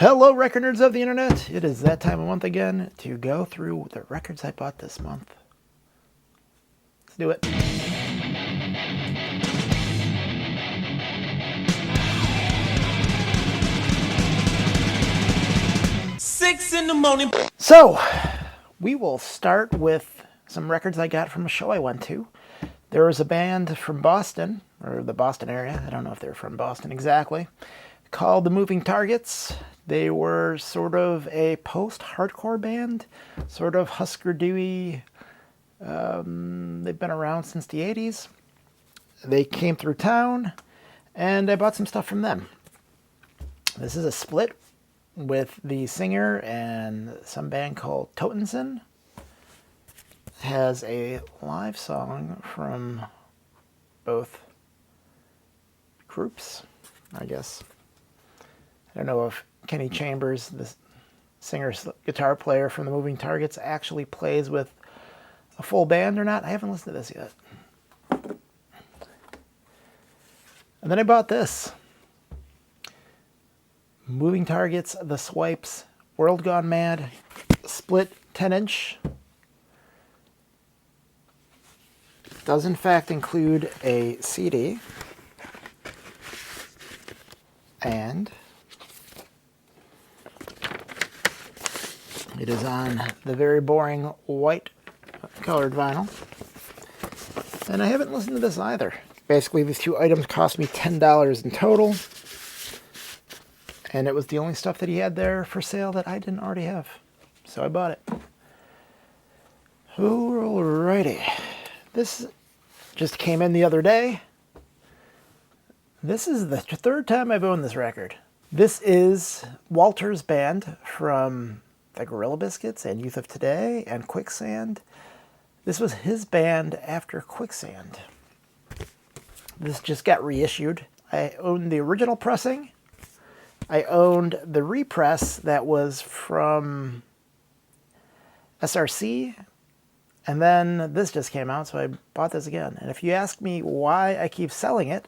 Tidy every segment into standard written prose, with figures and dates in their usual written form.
Hello, record nerds of the internet. It is that time of month again to go through the records I bought this month. Let's do it. Six in the morning. So, we will start with some records I got from a show I went to. There was a band from Boston, or the Boston area, I don't know if they're from Boston exactly, called the Moving Targets. They were sort of a post-hardcore band, sort of Husker Du-y. They've been around since the 80s. They came through town, and I bought some stuff from them. This is a split with the singer and some band called Totensen. Has a live song from both groups, I guess. I don't know if Kenny Chambers, the singer's guitar player from the Moving Targets, actually plays with a full band or not. I haven't listened to this yet. And then I bought this. Moving Targets, The Swipes, World Gone Mad, split 10-inch. Does in fact include a CD. And it is on the very boring white colored vinyl. And I haven't listened to this either. Basically, these two items cost me $10 in total. And it was the only stuff that he had there for sale that I didn't already have. So I bought it. Alrighty. This just came in the other day. This is the third time I've owned this record. This is Walter's band from the Gorilla Biscuits and Youth of Today and Quicksand. This was his band after Quicksand. This just got reissued. I owned the original pressing. I owned the repress that was from SRC. And then this just came out, so I bought this again. And if you ask me why I keep selling it,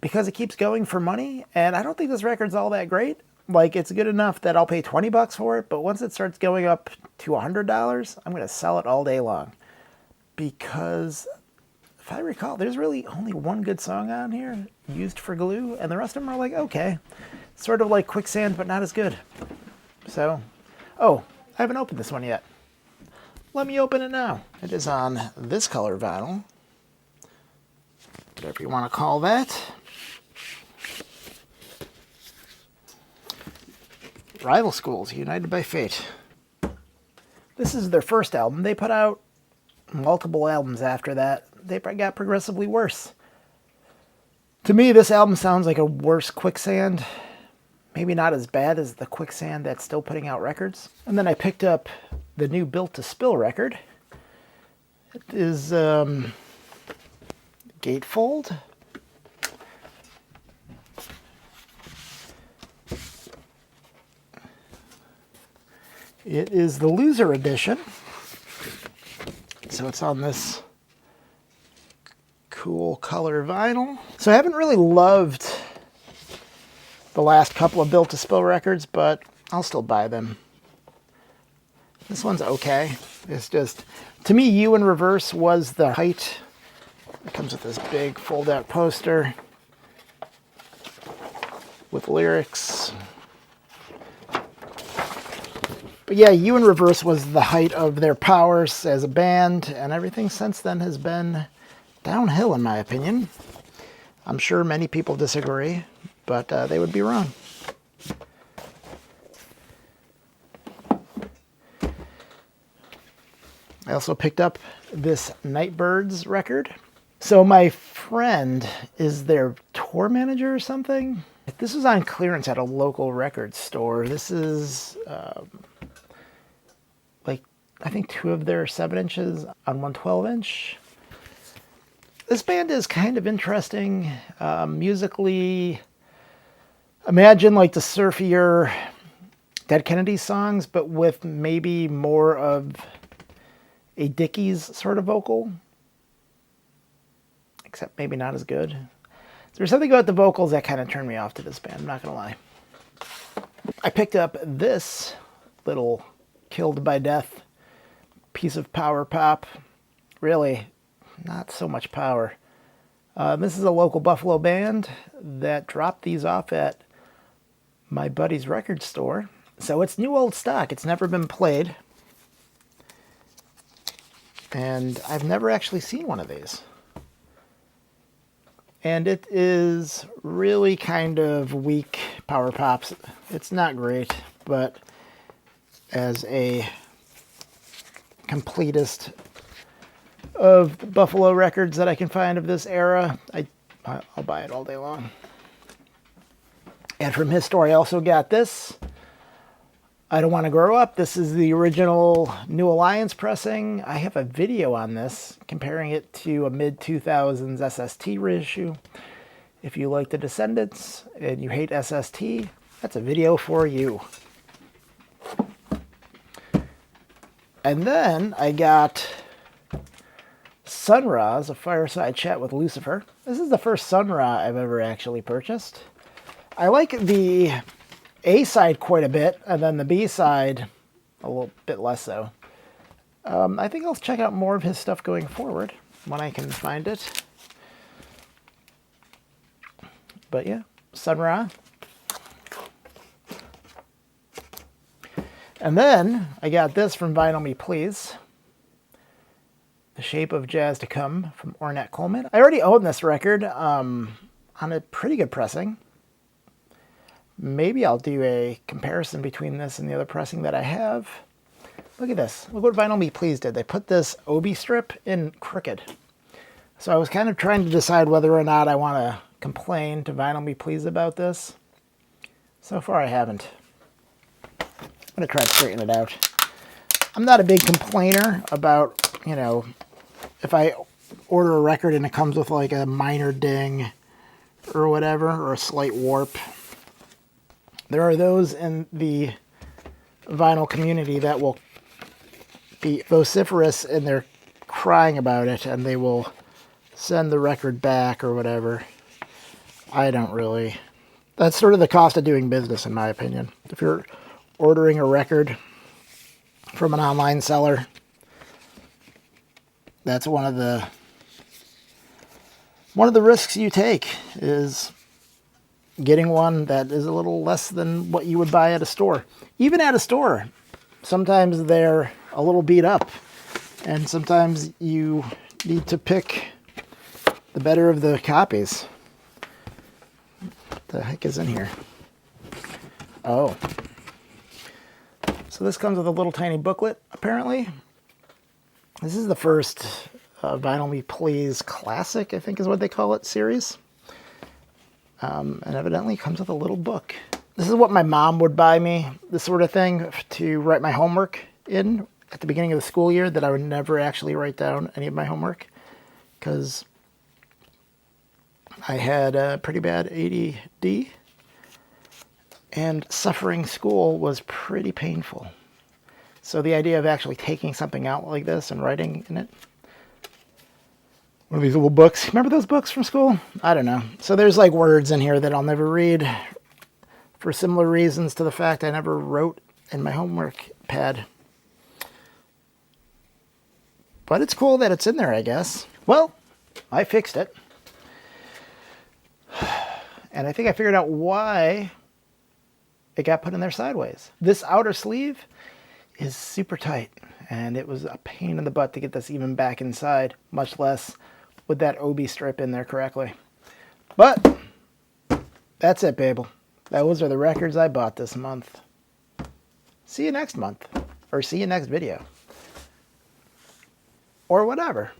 because it keeps going for money, and I don't think this record's all that great. Like, it's good enough that I'll pay $20 for it, but once it starts going up to $100, I'm going to sell it all day long. Because, if I recall, there's really only one good song on here, Used for Glue, and the rest of them are like, okay. Sort of like Quicksand, but not as good. So, oh, I haven't opened this one yet. Let me open it now. It is on this color vinyl. Whatever you want to call that. Rival Schools, United by Fate. This is their first album. They put out multiple albums after that. They got progressively worse. To me, this album sounds like a worse Quicksand. Maybe not as bad as the Quicksand that's still putting out records. And then I picked up the new Built to Spill record. It is gatefold. It is the loser edition. So it's on this cool color vinyl. So I haven't really loved the last couple of Built to Spill records, but I'll still buy them. This one's okay. It's just, to me, You in Reverse was the height. It comes with this big fold-out poster with lyrics. But yeah, You in Reverse was the height of their powers as a band, and everything since then has been downhill, in my opinion. I'm sure many people disagree, but they would be wrong. I also picked up this Nightbirds record. So my friend is their tour manager or something. This was on clearance at a local record store. This is like, I think 2 of their 7-inches on one 12-inch. This band is kind of interesting musically. Imagine like the surfier Dead Kennedys songs, but with maybe more of a Dickies sort of vocal. Except maybe not as good. There's something about the vocals that kind of turned me off to this band, I'm not going to lie. I picked up this little killed by death piece of power pop. Really, not so much power. This is a local Buffalo band that dropped these off at my buddy's record store. So it's new old stock. It's never been played. And I've never actually seen one of these. And it is really kind of weak power pops. It's not great, but as a completist of the Buffalo records that I can find of this era, I'll buy it all day long. And from his store, I also got this. I Don't Want to Grow Up. This is the original New Alliance pressing. I have a video on this, comparing it to a mid-2000s SST reissue. If you like the Descendents and you hate SST, that's a video for you. And then I got Sun Ra's, A Fireside Chat with Lucifer. This is the first Sun Ra I've ever actually purchased. I like the A-side quite a bit, and then the B-side a little bit less so. I think I'll check out more of his stuff going forward when I can find it. But yeah, Sun Ra. And then I got this from Vinyl Me Please. The Shape of Jazz to Come from Ornette Coleman. I already own this record on a pretty good pressing. Maybe I'll do a comparison between this and the other pressing that I have. Look at this. Look what Vinyl Me Please did. They put this Obi strip in crooked. So I was kind of trying to decide whether or not I want to complain to Vinyl Me Please about this. So far I haven't. I'm going to try to straighten it out. I'm not a big complainer about, you know, if I order a record and it comes with like a minor ding or whatever, or a slight warp. There are those in the vinyl community that will be vociferous and they're crying about it and they will send the record back or whatever. I don't really. That's sort of the cost of doing business, in my opinion. If you're ordering a record from an online seller, that's one of the risks you take, is getting one that is a little less than what you would buy at a store. Even at a store, sometimes they're a little beat up, and sometimes you need to pick the better of the copies. What the heck is in here? Oh. So this comes with a little tiny booklet, apparently. This is the first Vinyl Me Please Classic, I think is what they call it, series. And evidently it comes with a little book. This is what my mom would buy me, this sort of thing, to write my homework in at the beginning of the school year, that I would never actually write down any of my homework, because I had a pretty bad ADD, and suffering school was pretty painful. So the idea of actually taking something out like this and writing in it. One of these little books. Remember those books from school? I don't know. So there's like words in here that I'll never read for similar reasons to the fact I never wrote in my homework pad. But it's cool that it's in there, I guess. Well, I fixed it. And I think I figured out why it got put in there sideways. This outer sleeve is super tight, and it was a pain in the butt to get this even back inside, much less with that Obi strip in there correctly. But that's it, Babel. Those are the records I bought this month. See you next month, or see you next video, or whatever.